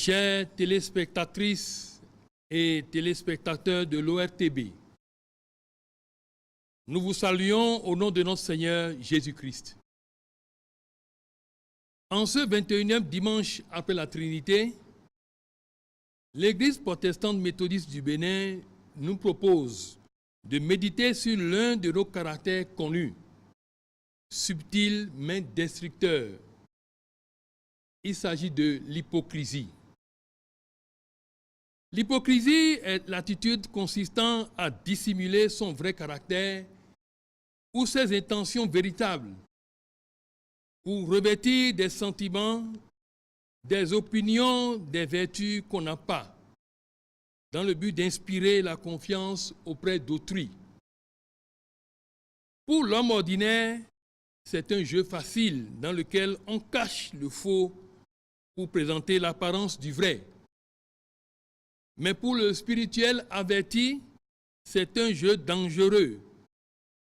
Chères téléspectatrices et téléspectateurs de l'ORTB, nous vous saluons au nom de notre Seigneur Jésus-Christ. En ce 21e dimanche après la Trinité, l'Église protestante méthodiste du Bénin nous propose de méditer sur l'un de nos caractères connus, subtil mais destructeur. Il s'agit de l'hypocrisie. L'hypocrisie est l'attitude consistant à dissimuler son vrai caractère ou ses intentions véritables pour revêtir des sentiments, des opinions, des vertus qu'on n'a pas, dans le but d'inspirer la confiance auprès d'autrui. Pour l'homme ordinaire, c'est un jeu facile dans lequel on cache le faux pour présenter l'apparence du vrai. Mais pour le spirituel averti, c'est un jeu dangereux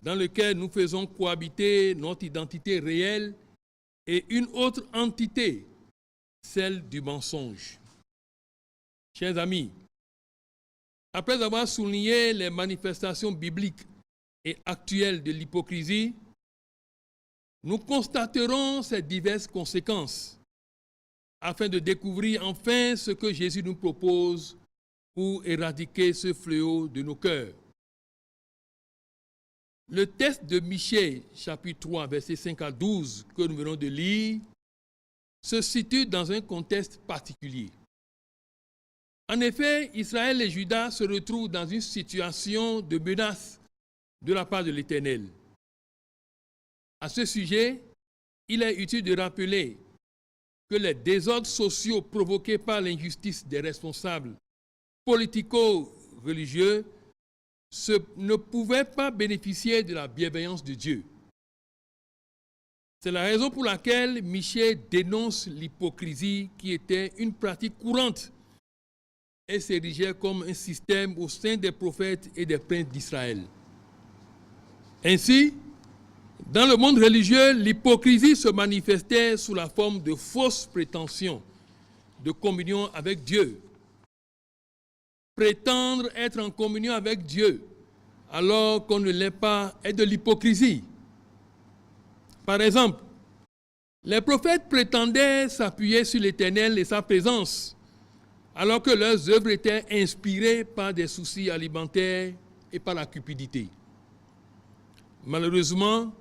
dans lequel nous faisons cohabiter notre identité réelle et une autre entité, celle du mensonge. Chers amis, après avoir souligné les manifestations bibliques et actuelles de l'hypocrisie, nous constaterons ses diverses conséquences afin de découvrir enfin ce que Jésus nous propose pour éradiquer ce fléau de nos cœurs. Le texte de Michée, chapitre 3, versets 5 à 12, que nous venons de lire, se situe dans un contexte particulier. En effet, Israël et Juda se retrouvent dans une situation de menace de la part de l'Éternel. À ce sujet, il est utile de rappeler que les désordres sociaux provoqués par l'injustice des responsables politico-religieux ne pouvaient pas bénéficier de la bienveillance de Dieu. C'est la raison pour laquelle Michée dénonce l'hypocrisie qui était une pratique courante et s'érigeait comme un système au sein des prophètes et des princes d'Israël. Ainsi, dans le monde religieux, l'hypocrisie se manifestait sous la forme de fausses prétentions de communion avec Dieu. Prétendre être en communion avec Dieu alors qu'on ne l'est pas est de l'hypocrisie. Par exemple, les prophètes prétendaient s'appuyer sur l'Éternel et sa présence alors que leurs œuvres étaient inspirées par des soucis alimentaires et par la cupidité. Malheureusement,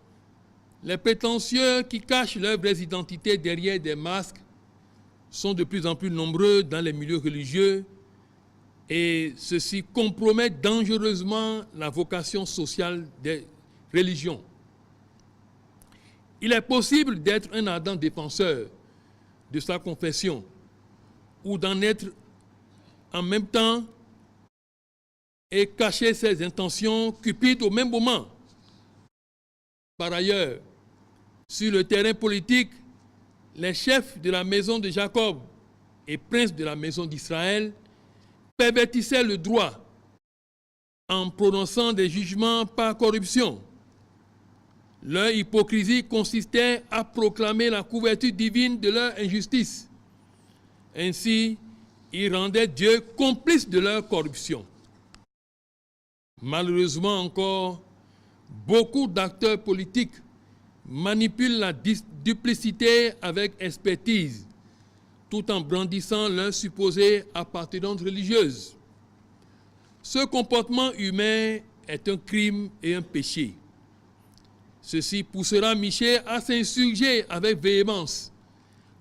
les prétentieux qui cachent leur vraie identité derrière des masques sont de plus en plus nombreux dans les milieux religieux et ceci compromet dangereusement la vocation sociale des religions. Il est possible d'être un ardent défenseur de sa confession ou d'en être en même temps et cacher ses intentions cupides au même moment. Par ailleurs, sur le terrain politique, les chefs de la maison de Jacob et princes de la maison d'Israël pervertissaient le droit en prononçant des jugements par corruption. Leur hypocrisie consistait à proclamer la couverture divine de leur injustice. Ainsi, ils rendaient Dieu complice de leur corruption. Malheureusement encore, beaucoup d'acteurs politiques manipulent la duplicité avec expertise, tout en brandissant leur supposée appartenance religieuse. Ce comportement humain est un crime et un péché. Ceci poussera Michée à s'insurger avec véhémence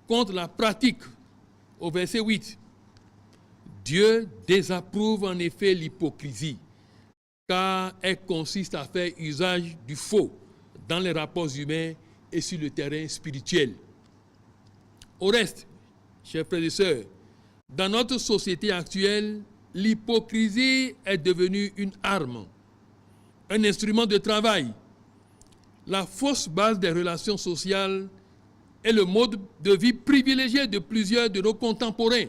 contre la pratique au verset 8. Dieu désapprouve en effet l'hypocrisie, car elle consiste à faire usage du faux dans les rapports humains et sur le terrain spirituel. Au reste, chers frères et sœurs, dans notre société actuelle, l'hypocrisie est devenue une arme, un instrument de travail, la fausse base des relations sociales est le mode de vie privilégié de plusieurs de nos contemporains.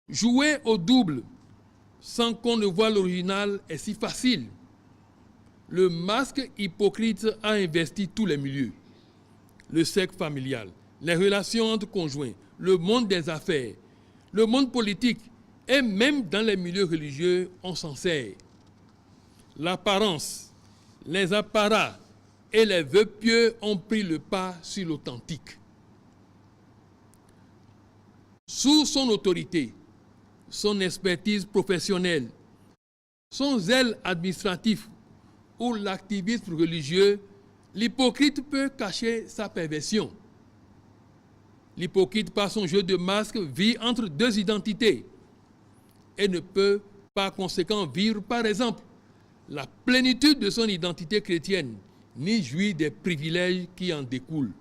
Jouer au double sans qu'on ne voie l'original est si facile. Le masque hypocrite a investi tous les milieux. Le cercle familial, les relations entre conjoints, le monde des affaires, le monde politique et même dans les milieux religieux, on s'en sert. L'apparence, les apparats et les vœux pieux ont pris le pas sur l'authentique. Sous son autorité, son expertise professionnelle, son zèle administratif ou l'activisme religieux, l'hypocrite peut cacher sa perversion. L'hypocrite, par son jeu de masque, vit entre deux identités et ne peut par conséquent vivre, par exemple, la plénitude de son identité chrétienne, ni jouir des privilèges qui en découlent.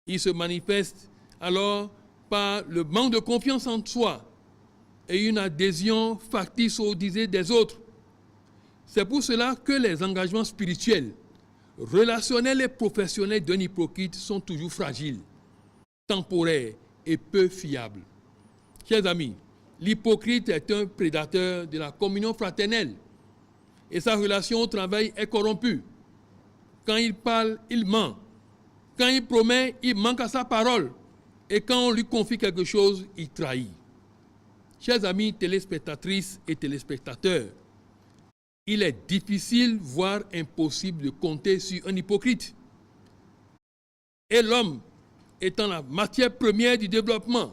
Il se manifeste alors par le manque de confiance en soi et une adhésion factice aux idées des autres. C'est pour cela que les engagements spirituels, relationnels et professionnels d'un hypocrite sont toujours fragiles, temporaires et peu fiables. Chers amis, l'hypocrite est un prédateur de la communion fraternelle et sa relation au travail est corrompue. Quand il parle, il ment. Quand il promet, il manque à sa parole. Et quand on lui confie quelque chose, il trahit. Chers amis téléspectatrices et téléspectateurs, il est difficile, voire impossible de compter sur un hypocrite. Et l'homme étant la matière première du développement,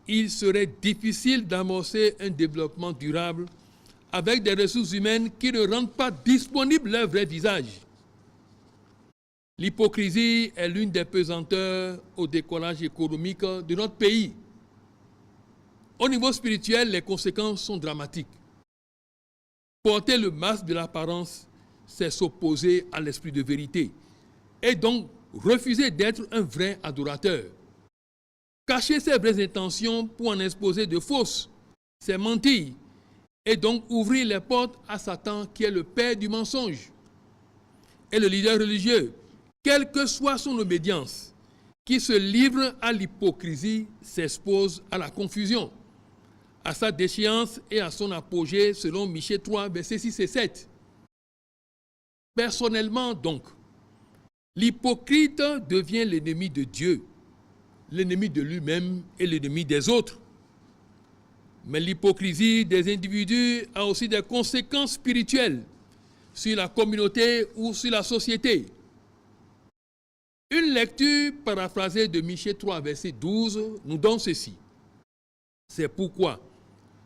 il serait difficile d'amorcer un développement durable avec des ressources humaines qui ne rendent pas disponible leur vrai visage. L'hypocrisie est l'une des pesanteurs au décollage économique de notre pays. Au niveau spirituel, les conséquences sont dramatiques. Porter le masque de l'apparence, c'est s'opposer à l'esprit de vérité et donc refuser d'être un vrai adorateur. Cacher ses vraies intentions pour en exposer de fausses, c'est mentir et donc ouvrir les portes à Satan qui est le père du mensonge. Et le leader religieux, quelle que soit son obédience, qui se livre à l'hypocrisie s'expose à la confusion, à sa déchéance et à son apogée selon Michée 3, versets 6 et 7. Personnellement donc, l'hypocrite devient l'ennemi de Dieu, l'ennemi de lui-même et l'ennemi des autres. Mais l'hypocrisie des individus a aussi des conséquences spirituelles sur la communauté ou sur la société. Une lecture paraphrasée de Michée 3, verset 12 nous donne ceci. C'est pourquoi,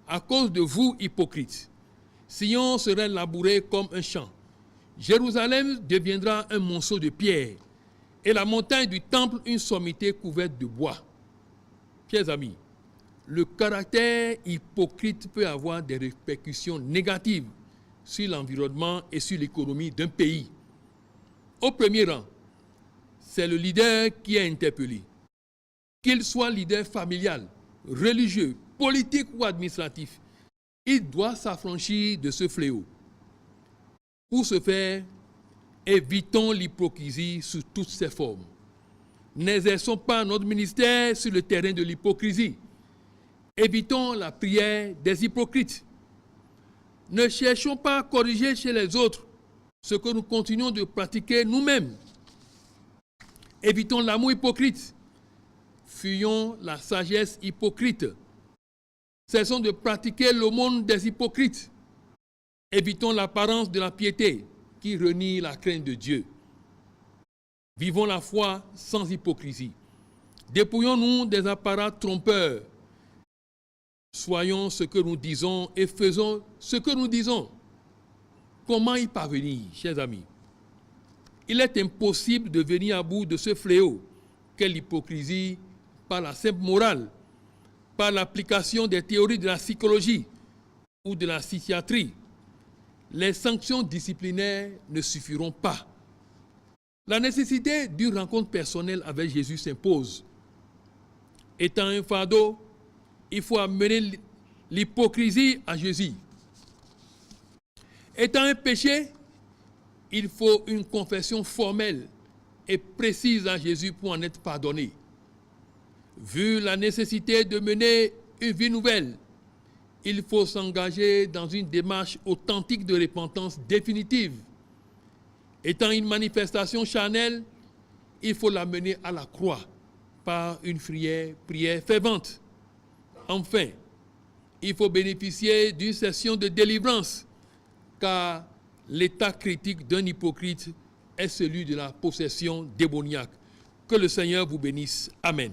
à cause de vous, hypocrites, Sion serait labouré comme un champ. Jérusalem deviendra un monceau de pierre et la montagne du temple une sommité couverte de bois. Chers amis, le caractère hypocrite peut avoir des répercussions négatives sur l'environnement et sur l'économie d'un pays. Au premier rang, c'est le leader qui est interpellé. Qu'il soit leader familial, religieux, politique ou administratif, il doit s'affranchir de ce fléau. Pour ce faire, évitons l'hypocrisie sous toutes ses formes. N'exerçons pas notre ministère sur le terrain de l'hypocrisie. Évitons la prière des hypocrites. Ne cherchons pas à corriger chez les autres ce que nous continuons de pratiquer nous-mêmes. Évitons l'amour hypocrite. Fuyons la sagesse hypocrite. Cessons de pratiquer l'aumône des hypocrites. Évitons l'apparence de la piété qui renie la crainte de Dieu. Vivons la foi sans hypocrisie. Dépouillons-nous des apparats trompeurs. Soyons ce que nous disons et faisons ce que nous disons. Comment y parvenir, chers amis? Il est impossible de venir à bout de ce fléau qu'est l'hypocrisie par la simple morale, par l'application des théories de la psychologie ou de la psychiatrie. Les sanctions disciplinaires ne suffiront pas. La nécessité d'une rencontre personnelle avec Jésus s'impose. Étant un fardeau, il faut amener l'hypocrisie à Jésus. Étant un péché, il faut une confession formelle et précise à Jésus pour en être pardonné. Vu la nécessité de mener une vie nouvelle, il faut s'engager dans une démarche authentique de repentance définitive. Étant une manifestation charnelle, il faut l'amener à la croix par une prière fervente. Enfin, il faut bénéficier d'une session de délivrance, car l'état critique d'un hypocrite est celui de la possession démoniaque. Que le Seigneur vous bénisse. Amen.